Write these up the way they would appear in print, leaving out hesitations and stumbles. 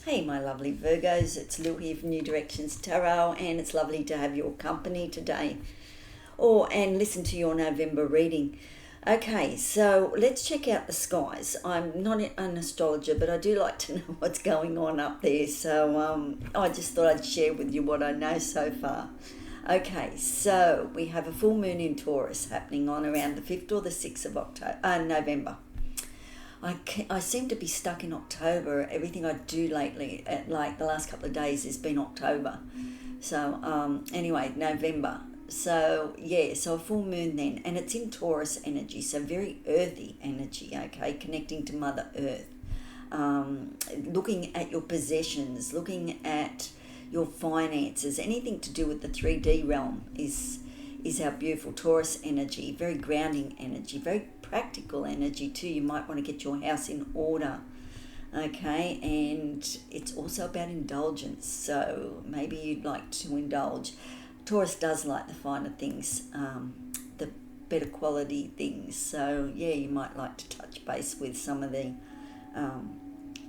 Hey, my lovely Virgos, it's Lou here from New Directions Tarot, and it's lovely to have your company today and listen to your November reading. Okay, so let's check out the skies. I'm not an astrologer, but I do like to know what's going on up there, so I just thought I'd share with you what I know so far. Okay, so we have a full moon in Taurus happening on around the 5th or the 6th of November. I seem to be stuck in October. Everything I do lately, like the last couple of days, has been October. So anyway, November. So yeah, so a full moon then, and it's in Taurus energy, so very earthy energy. Okay, connecting to Mother Earth, looking at your possessions, looking at your finances, anything to do with the 3D realm is our beautiful Taurus energy. Very grounding energy, very practical energy too. You might want to get your house in order, okay? And it's also about indulgence, so maybe you'd like to indulge. Taurus does like the finer things, the better quality things, so yeah, you might like to touch base with some of the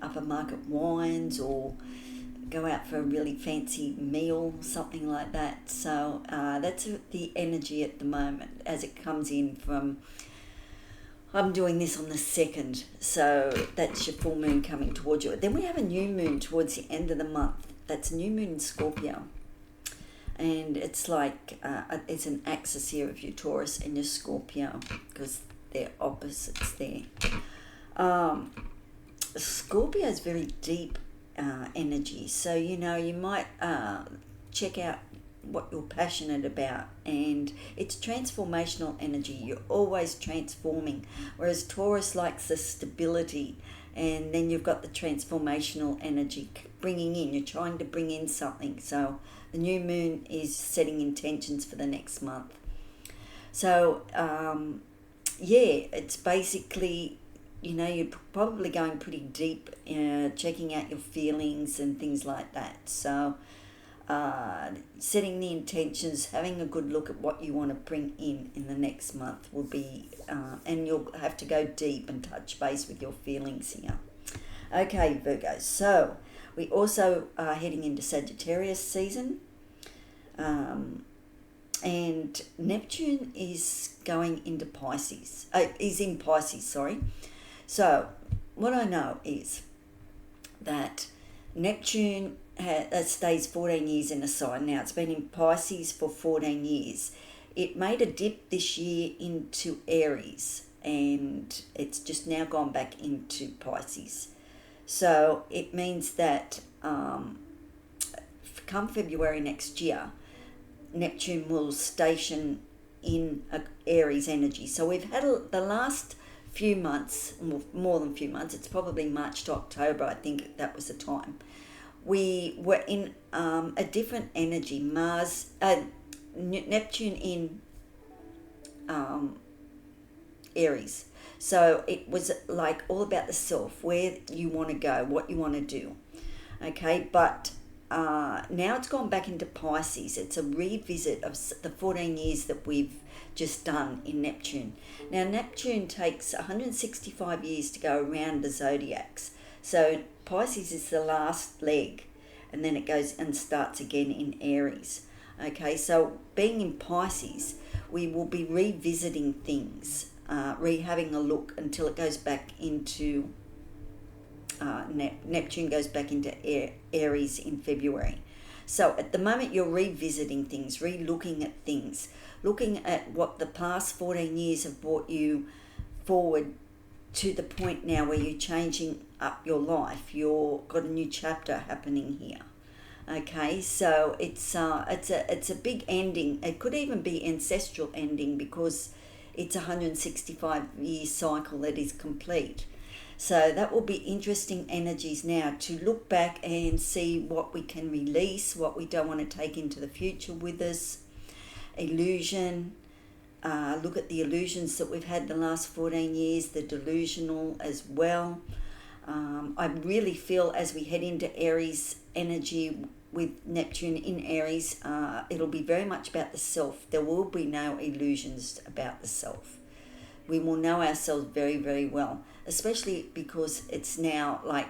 upper market wines, or go out for a really fancy meal, something like that. So that's the energy at the moment as it comes in from, I'm doing this on the 2nd, so that's your full moon coming towards you. Then we have a new moon towards the end of the month. That's a new moon in Scorpio, and it's like it's an axis here of your Taurus and your Scorpio, because they're opposites there. Scorpio is very deep energy, so you might check out what you're passionate about, and it's transformational energy. You're always transforming, whereas Taurus likes the stability, and then you've got the transformational energy bringing in. You're trying to bring in something, so the new moon is setting intentions for the next month. So it's basically, you're probably going pretty deep, checking out your feelings and things like that. So setting the intentions, having a good look at what you want to bring in the next month will be, and you'll have to go deep and touch base with your feelings here. Okay, Virgo, so we also are heading into Sagittarius season, and Neptune is going into Pisces, is in Pisces, sorry. So what I know is that Neptune stays 14 years in a sign. Now, it's been in Pisces for 14 years. It made a dip this year into Aries, and it's just now gone back into Pisces. So it means that come February next year, Neptune will station in Aries energy. So we've had the last few months, more than few months, it's probably March to October, I think that was the time, we were in a different energy. Neptune in Aries. So it was like all about the self, where you want to go, what you want to do. Okay, but now it's gone back into Pisces. It's a revisit of the 14 years that we've just done in Neptune. Now, Neptune takes 165 years to go around the zodiacs. So Pisces is the last leg, and then it goes and starts again in Aries. Okay, so being in Pisces, we will be revisiting things, having a look until it goes back into Neptune goes back into Aries in February. So at the moment, you're revisiting things, re-looking at things, looking at what the past 14 years have brought you forward to the point now where you're changing up your life. You've got a new chapter happening here. Okay, so it's a big ending. It could even be ancestral ending, because it's a 165-year cycle that is complete. So that will be interesting energies now to look back and see what we can release, what we don't want to take into the future with us. Illusion. Look at the illusions that we've had the last 14 years, the delusional as well. I really feel as we head into Aries energy with Neptune in Aries, it'll be very much about the self. There will be no illusions about the self. We will know ourselves very, very well, especially because it's now like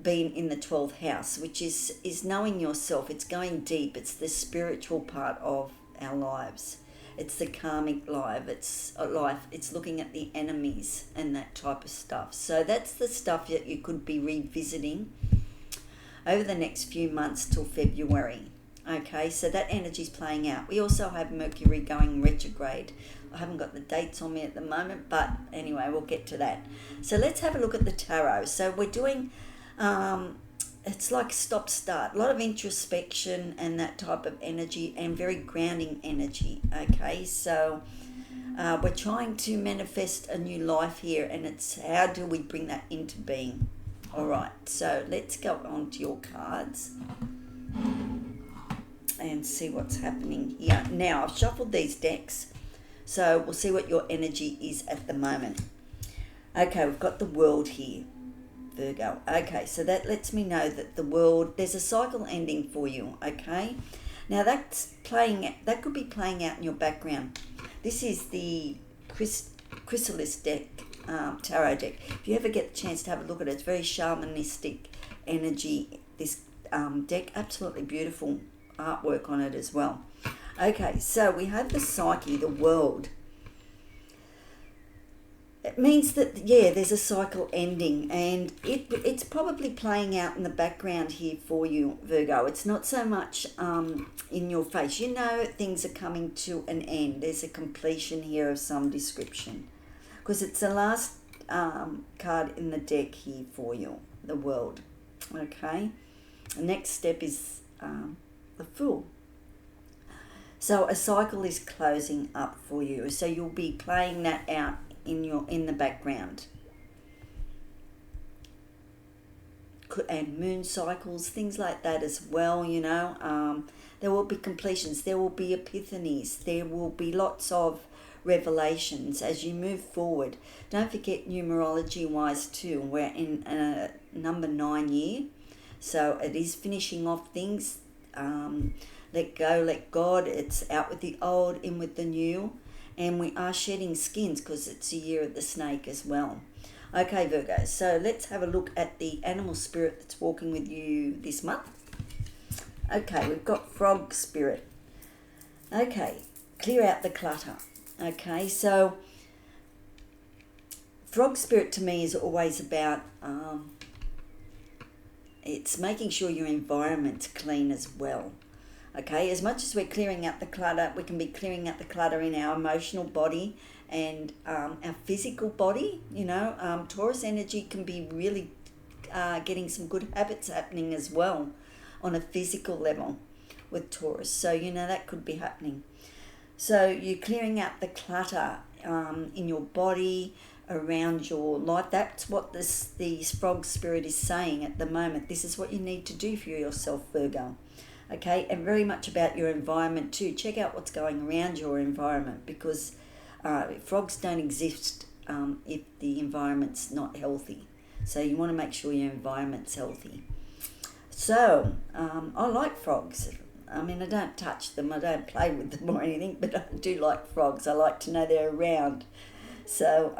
being in the 12th house, which is knowing yourself. It's going deep. It's the spiritual part of our lives. It's the karmic life. It's looking at the enemies and that type of stuff. So that's the stuff that you could be revisiting over the next few months till February. Okay, so that energy's playing out. We also have Mercury going retrograde. I haven't got the dates on me at the moment, but anyway, we'll get to that. So let's have a look at the tarot. So we're doing, it's like stop-start, a lot of introspection and that type of energy, and very grounding energy. Okay, so we're trying to manifest a new life here, and it's how do we bring that into being? All right, so let's go on to your cards and see what's happening here. Now, I've shuffled these decks, so we'll see what your energy is at the moment. Okay, we've got the World here, Virgo. Okay, so that lets me know that the world, there's a cycle ending for you, okay? Now, that could be playing out in your background. This is the Chrysalis deck, tarot deck. If you ever get the chance to have a look at it, it's very shamanistic energy, this deck. Absolutely beautiful artwork on it as well. Okay, so we have the psyche, the world. It means that, yeah, there's a cycle ending, and it's probably playing out in the background here for you, Virgo. It's not so much in your face. You know things are coming to an end. There's a completion here of some description, because it's the last card in the deck here for you, the world. Okay, the next step is the Fool. So a cycle is closing up for you. So you'll be playing that out in the background. And moon cycles, things like that as well, you know. There will be completions, there will be epiphanies, there will be lots of revelations as you move forward. Don't forget, numerology wise too, we're in a number 9 year, so it is finishing off things. Let go, let God. It's out with the old, in with the new, and we are shedding skins because it's a year of the snake as well. Okay, Virgo, so let's have a look at the animal spirit that's walking with you this month. Okay, we've got frog spirit. Okay, clear out the clutter. Okay, so frog spirit to me is always about it's making sure your environment's clean as well. Okay, as much as we're clearing out the clutter, we can be clearing out the clutter in our emotional body and our physical body. You know, Taurus energy can be really getting some good habits happening as well on a physical level with Taurus. So, you know, that could be happening. So you're clearing out the clutter in your body, around your life. That's what the frog spirit is saying at the moment. This is what you need to do for yourself, Virgo. Okay, and very much about your environment too. Check out what's going around your environment, because frogs don't exist if the environment's not healthy. So you want to make sure your environment's healthy. So I like frogs. I mean, I don't touch them, I don't play with them or anything, but I do like frogs. I like to know they're around. So,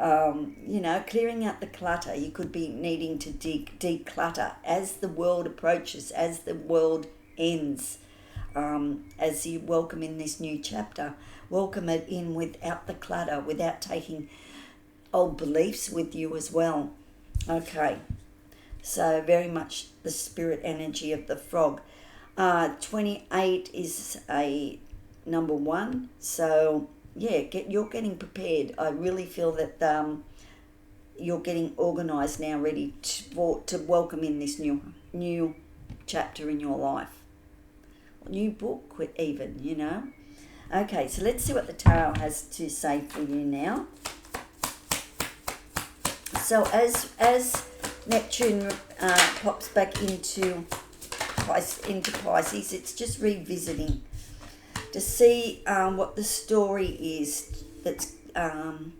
you know, clearing out the clutter. You could be needing to declutter as the world approaches, as the world ends, as you welcome in this new chapter. Welcome it in without the clutter, without taking old beliefs with you as well. Okay, so very much the spirit energy of the frog. 28 is a number 1, so yeah, you're getting prepared. I really feel that you're getting organised now, ready to welcome in this new chapter in your life. New book even, you know. Okay, so let's see what the tarot has to say for you now. So as Neptune pops back into Pisces, it's just revisiting to see what the story is that's the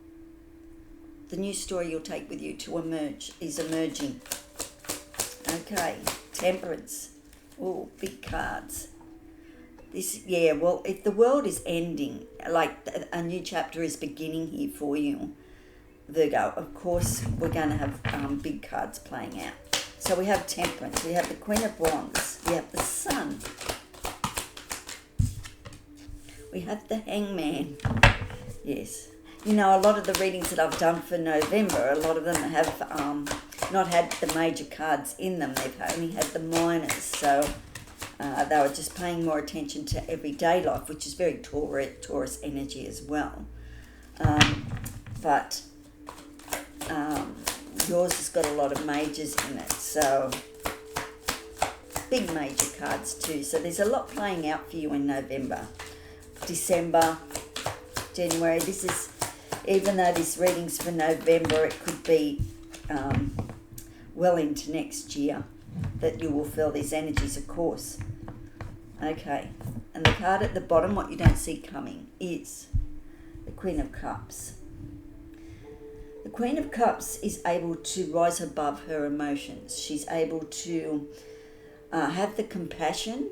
new story you'll take with you to is emerging. Okay, Temperance. Oh, big cards. Well, if the world is ending, like a new chapter is beginning here for you, Virgo, of course we're going to have big cards playing out. So we have Temperance, we have the Queen of Wands, we have the Sun, we have the Hangman. Yes. You know, a lot of the readings that I've done for November, a lot of them have not had the major cards in them. They've only had the minors. So they were just paying more attention to everyday life, which is very Taurus energy as well. But yours has got a lot of majors in it. So big major cards too. So there's a lot playing out for you in November, December, January. This is, even though this reading's for November, it could be well into next year that you will feel these energies, of course. Okay, and the card at the bottom, what you don't see coming, is the Queen of Cups. The Queen of Cups is able to rise above her emotions. She's able to have the compassion,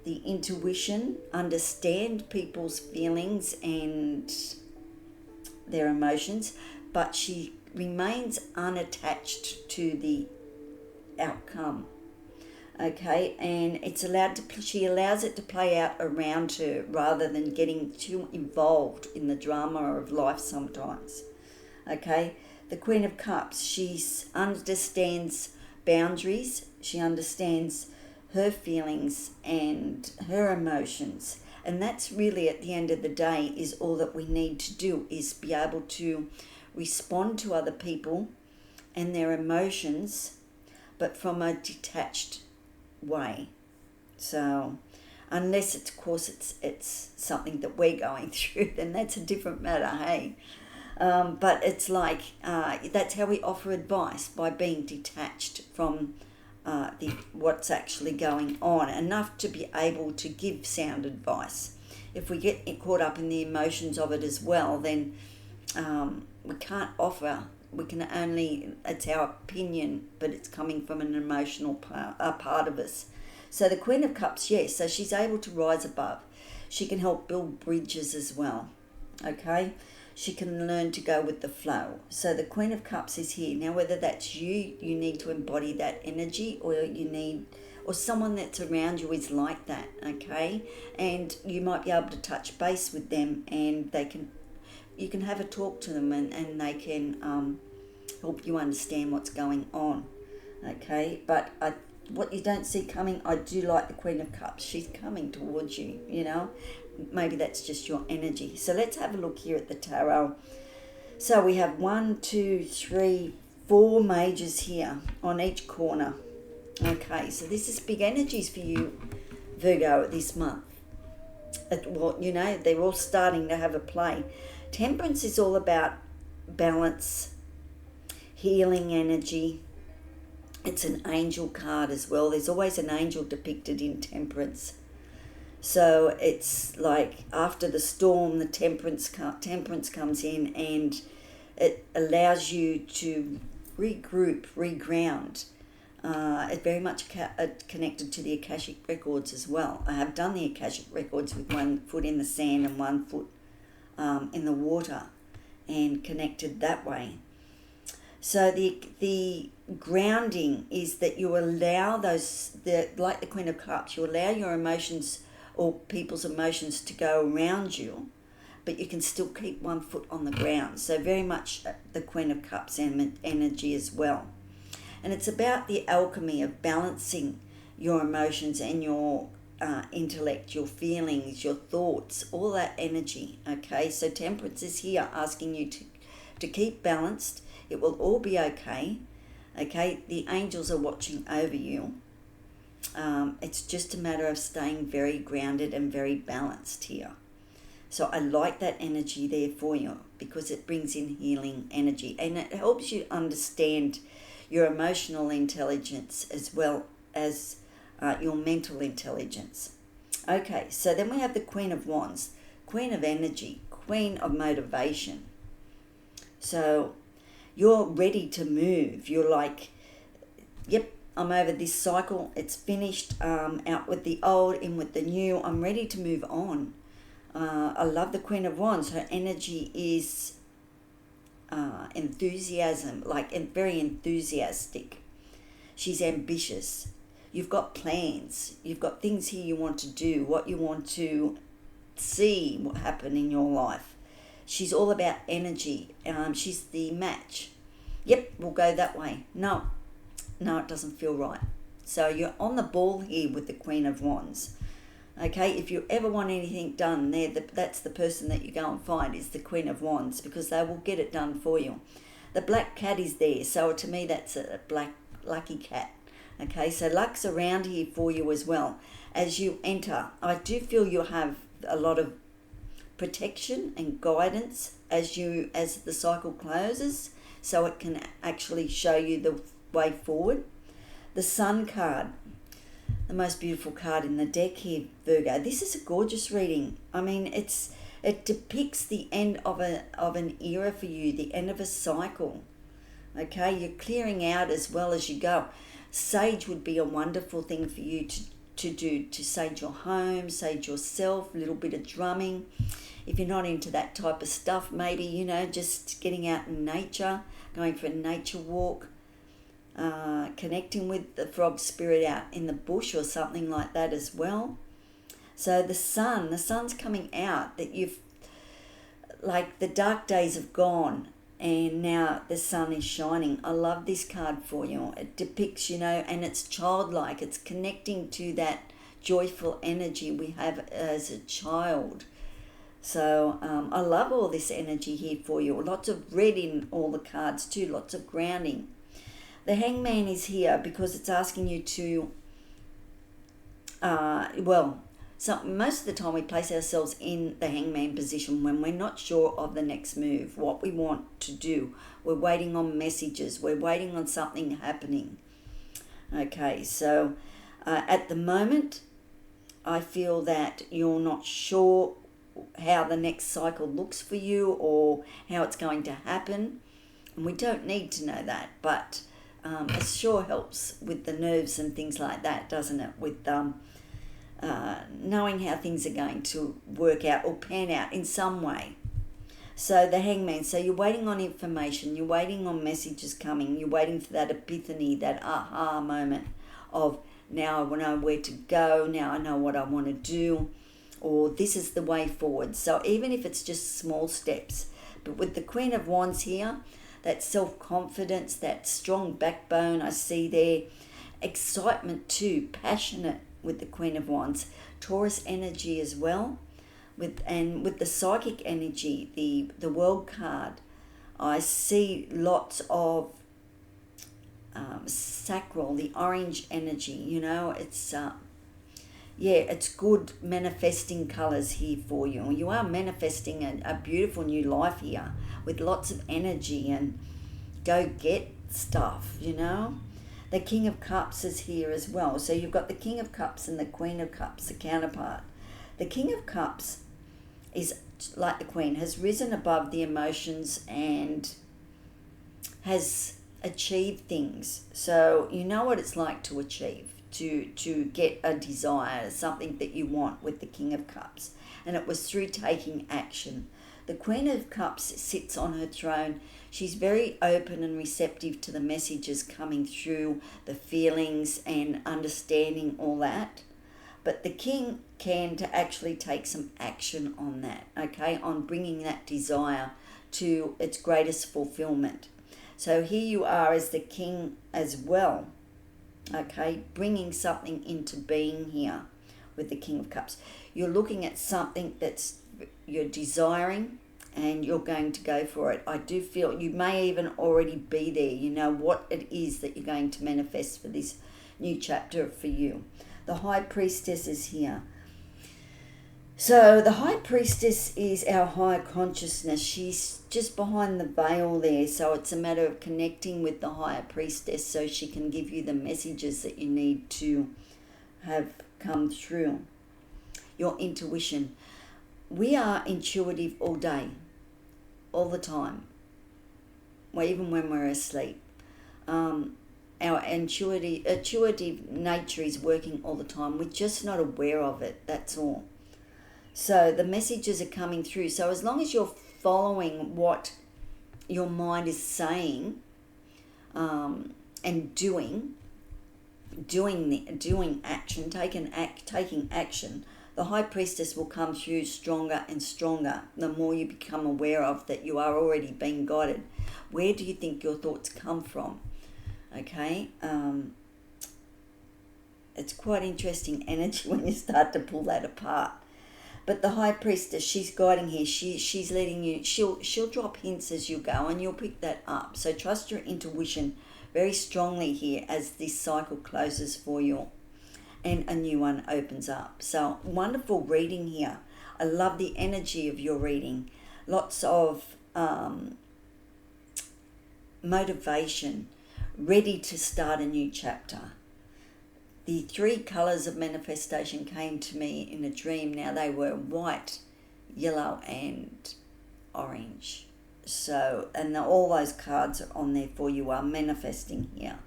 the intuition, understand people's feelings and their emotions, but she remains unattached to the outcome. Okay, and she allows it to play out around her rather than getting too involved in the drama of life sometimes. Okay, the Queen of Cups, she understands boundaries, she understands her feelings and her emotions. And that's really, at the end of the day, is all that we need to do, is be able to respond to other people and their emotions, but from a detached way. So unless, of course, it's something that we're going through, then that's a different matter, hey? But it's like, that's how we offer advice, by being detached from what's actually going on, enough to be able to give sound advice. If we get caught up in the emotions of it as well, then we can't offer. We can only, it's our opinion, but it's coming from an emotional part of us. So the Queen of Cups, yes, so she's able to rise above. She can help build bridges as well, okay? She can learn to go with the flow. So the Queen of Cups is here. Now, whether that's you need to embody that energy, or someone that's around you is like that, okay? And you might be able to touch base with them, and you can have a talk to them, and they can help you understand what's going on, okay? But what you don't see coming, I do like the Queen of Cups. She's coming towards you, you know? Maybe that's just your energy. So let's have a look here at the tarot. So we have 1, 2, 3, 4 majors here on each corner. Okay, so this is big energies for you, Virgo, this month. Well, you know, they're all starting to have a play. Temperance is all about balance, healing energy. It's an angel card as well. There's always an angel depicted in Temperance. So it's like after the storm, the temperance comes in, and it allows you to regroup, reground. It's very much connected to the Akashic records as well. I have done the Akashic records with one foot in the sand and one foot in the water, and connected that way. So the grounding is that you allow like the Queen of Cups, you allow your emotions or people's emotions to go around you, but you can still keep one foot on the ground. So very much the Queen of Cups energy as well. And it's about the alchemy of balancing your emotions and your intellect, your feelings, your thoughts, all that energy, okay? So Temperance is here asking you to keep balanced. It will all be okay, okay? The angels are watching over you. It's just a matter of staying very grounded and very balanced here. So I like that energy there for you, because it brings in healing energy, and it helps you understand your emotional intelligence as well as your mental intelligence. Okay, so then we have the Queen of Wands, Queen of Energy, Queen of Motivation. So you're ready to move. You're like, yep, I'm over this cycle. It's finished. Out with the old, in with the new. I'm ready to move on. I love the Queen of Wands. Her energy is enthusiasm, like very enthusiastic. She's ambitious. You've got plans. You've got things here you want to do, what you want to see happen in your life. She's all about energy. She's the match. Yep, we'll go that way. No, it doesn't feel right. So you're on the ball here with the Queen of Wands. Okay, if you ever want anything done, that's the person that you go and find, is the Queen of Wands, because they will get it done for you. The black cat is there, so to me that's a black lucky cat. Okay, so luck's around here for you as well. As you enter, I do feel you have a lot of protection and guidance as the cycle closes, so it can actually show you the way forward. The Sun card, the most beautiful card in the deck here, Virgo. This is a gorgeous reading. I mean, it depicts the end of an era for you, the end of a cycle. Okay, you're clearing out as well as you go. Sage would be a wonderful thing for you to do, to sage your home, sage yourself, a little bit of drumming. If you're not into that type of stuff, maybe, just getting out in nature, going for a nature walk, connecting with the frog spirit out in the bush or something like that as well. So the sun's coming out, that you've, like, the dark days have gone and now the sun is shining. I love this card for you. It depicts, and it's childlike. It's connecting to that joyful energy we have as a child. So I love all this energy here for you. Lots of red in all the cards too, lots of grounding. The Hangman is here because it's asking you to, most of the time we place ourselves in the Hangman position when we're not sure of the next move, what we want to do. We're waiting on messages. We're waiting on something happening. Okay, so at the moment, I feel that you're not sure how the next cycle looks for you or how it's going to happen. And we don't need to know that, but it sure helps with the nerves and things like that, doesn't it? With knowing how things are going to work out or pan out in some way. So the Hangman, so you're waiting on information, you're waiting on messages coming, you're waiting for that epiphany, that aha moment of, now I know where to go, now I know what I want to do, or this is the way forward. So even if it's just small steps, but with the Queen of Wands here, that self-confidence, that strong backbone I see there, excitement too, passionate with the Queen of Wands, Taurus energy as well, with the psychic energy, the World card, I see lots of sacral, the orange energy, it's it's good manifesting colours here for you. You are manifesting a beautiful new life here with lots of energy and go get stuff, The King of Cups is here as well. So you've got the King of Cups and the Queen of Cups, the counterpart. The King of Cups is like the Queen, has risen above the emotions and has achieved things. So you know what it's like to achieve, to get a desire, something that you want with the King of Cups. And it was through taking action. The Queen of Cups sits on her throne. She's very open and receptive to the messages coming through, the feelings and understanding all that. But the King can to actually take some action on that, okay, on bringing that desire to its greatest fulfillment. So here you are as the King as well, okay, bringing something into being here with the King of Cups. You're looking at something you're desiring and you're going to go for it. I do feel you may even already be there. You know what it is that you're going to manifest for this new chapter for you. The High Priestess is here. So the High Priestess is our higher consciousness. She's just behind the veil there. So it's a matter of connecting with the Higher Priestess so she can give you the messages that you need to have come through. Your intuition. We are intuitive all day, all the time, well, even when we're asleep. Our intuitive nature is working all the time. We're just not aware of it, that's all. So the messages are coming through. So as long as you're following what your mind is saying and doing, doing action, taking action, the High Priestess will come through stronger and stronger the more you become aware of that you are already being guided. Where do you think your thoughts come from? Okay, it's quite interesting energy when you start to pull that apart. But the High Priestess, she's guiding here. She's letting you. She'll drop hints as you go, and you'll pick that up. So trust your intuition very strongly here as this cycle closes for you, and a new one opens up. So wonderful reading here. I love the energy of your reading. Lots of motivation, ready to start a new chapter. The 3 colours of manifestation came to me in a dream. Now they were white, yellow and orange. So, and all those cards are on there for you are manifesting here.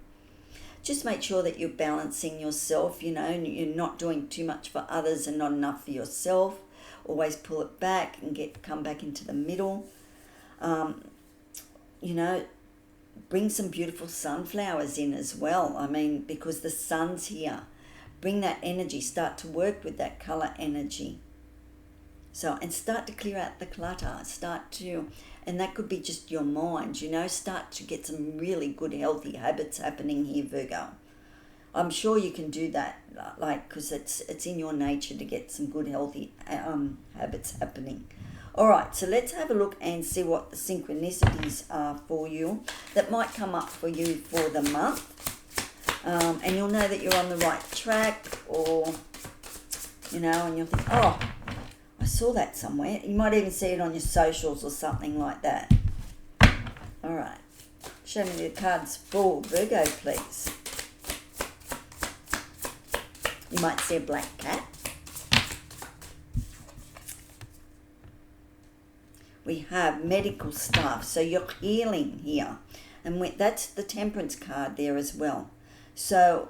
Just make sure that you're balancing yourself, you know, and you're not doing too much for others and not enough for yourself. Always pull it back and come back into the middle. You know, bring some beautiful sunflowers in as well. I mean, because the sun's here. Bring that energy. Start to work with that colour energy. So, and start to clear out the clutter. And that could be just your mind, you know. Start to get some really good, healthy habits happening here, Virgo. I'm sure you can do that, like, because it's in your nature to get some good, healthy habits happening. All right, so let's have a look and see what the synchronicities are for you that might come up for you for the month. And you'll know that you're on the right track, or, you know, and you'll think, oh, I saw that somewhere. You might even see it on your socials or something like that. All right, show me the cards for Virgo, please. You might see a black cat. We have medical stuff, so you're healing here. And that's the Temperance card there as well. So,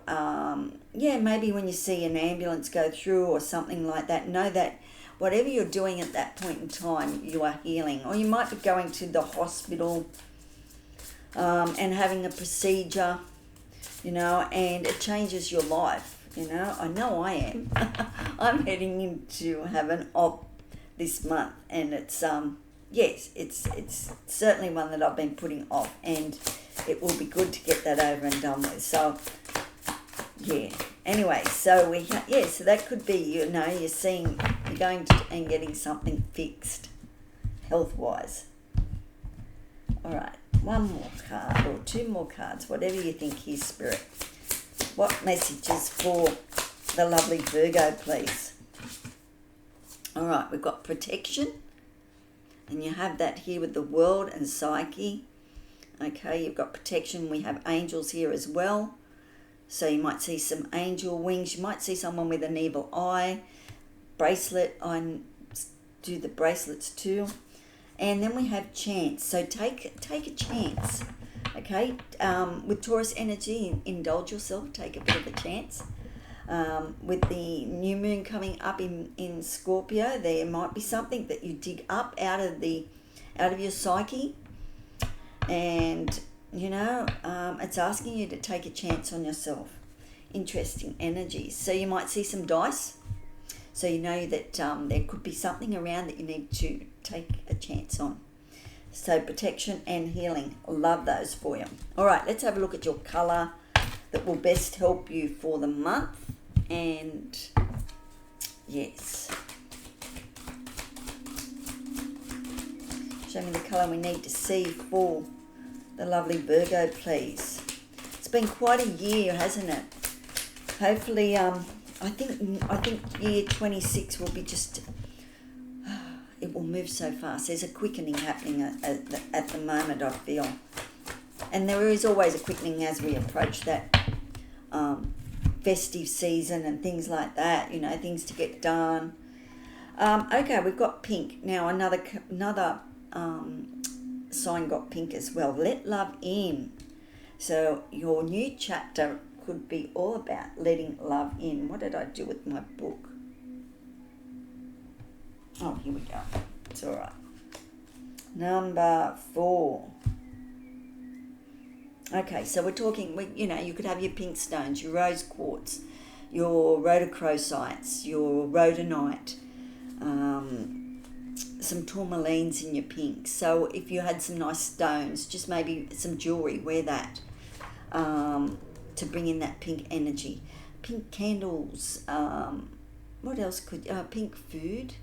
yeah, maybe when you see an ambulance go through or something like that, know that whatever you're doing at that point in time, you are healing. Or you might be going to the hospital and having a procedure, you know, and it changes your life, you know. I know I am. I'm heading in to have an op this month, and it's... yes, it's certainly one that I've been putting off, and it will be good to get that over and done with. So, yeah. Anyway, so so that could be, you know, you're going to and getting something fixed, health-wise. All right, one more card or 2 more cards, whatever you think here, Spirit. What messages for the lovely Virgo, please? All right, we've got protection. And you have that here with the World and Psyche. Okay, you've got protection. We have angels here as well. So you might see some angel wings. You might see someone with an evil eye. Bracelet. I do the bracelets too. And then we have chance. So take a chance. Okay, with Taurus energy, indulge yourself. Take a bit of a chance. With the new moon coming up in Scorpio, there might be something that you dig up out of your psyche, and you know, it's asking you to take a chance on yourself. Interesting energies. So you might see some dice, so you know that there could be something around that you need to take a chance on. So protection and healing, love those for you. All right, let's have a look at your color that will best help you for the month. And yes, show me the colour we need to see for the lovely Virgo, please. It's been quite a year, hasn't it? Hopefully, I think year 26 will be just, it will move so fast. There's a quickening happening at the moment, I feel. And there is always a quickening as we approach that festive season and things like that, you know, things to get done. Okay, we've got pink. Now another sign got pink as well. Let love in. So your new chapter could be all about letting love in. What did I do with my book? Oh, here we go. It's all right. Number 4. Okay, so we're talking, you know, you could have your pink stones, your rose quartz, your rhodochrosites, your rhodonite, some tourmalines in your pink. So if you had some nice stones, just maybe some jewelry, wear that to bring in that pink energy. Pink candles, what else could, pink food.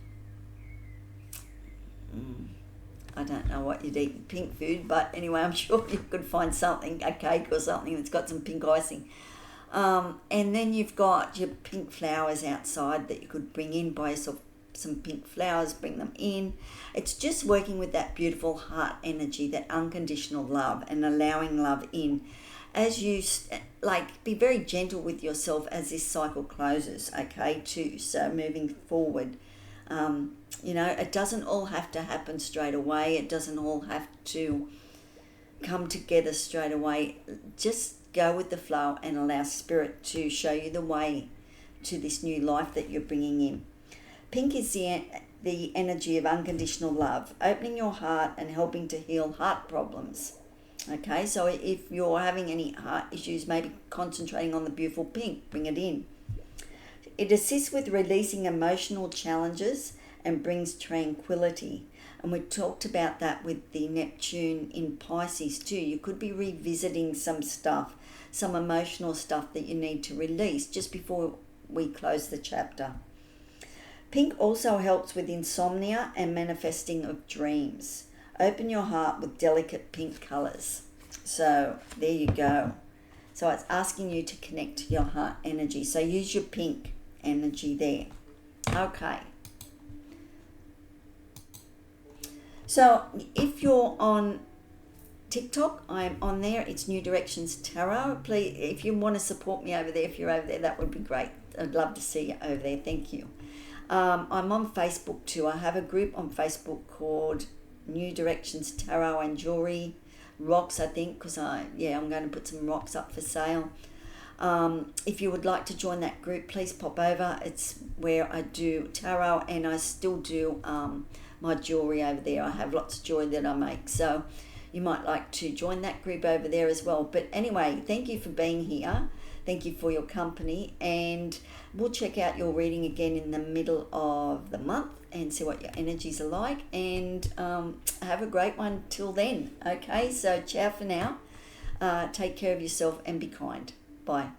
I don't know what you'd eat pink food, but anyway, I'm sure you could find something, a cake or something that's got some pink icing. And then you've got your pink flowers outside that you could bring in, buy yourself some pink flowers, bring them in. It's just working with that beautiful heart energy, that unconditional love, and allowing love in. As you, be very gentle with yourself as this cycle closes, okay, too. So moving forward, you know, it doesn't all have to happen straight away. It doesn't all have to come together straight away. Just go with the flow and allow spirit to show you the way to this new life that you're bringing in. Pink is the energy of unconditional love, opening your heart and helping to heal heart problems. Okay, so if you're having any heart issues, maybe concentrating on the beautiful pink, bring it in. It assists with releasing emotional challenges and brings tranquility. And we talked about that with the Neptune in Pisces too. You could be revisiting some stuff, some emotional stuff that you need to release just before we close the chapter. Pink also helps with insomnia and manifesting of dreams. Open your heart with delicate pink colours. So there you go. So it's asking you to connect to your heart energy. So use your pink energy there. Okay. So if you're on TikTok, I'm on there. It's New Directions Tarot. Please, if you want to support me over there, if you're over there, that would be great. I'd love to see you over there. Thank you. I'm on Facebook too. I have a group on Facebook called New Directions Tarot and Jewelry Rocks, I think, because I'm going to put some rocks up for sale. If you would like to join that group, please pop over. It's where I do tarot, and I still do my jewelry over there. I have lots of jewelry that I make, so you might like to join that group over there as well. But anyway, thank you for being here. Thank you for your company, and we'll check out your reading again in the middle of the month and see what your energies are like, and have a great one till then. Okay, so ciao for now. Take care of yourself and be kind. Bye.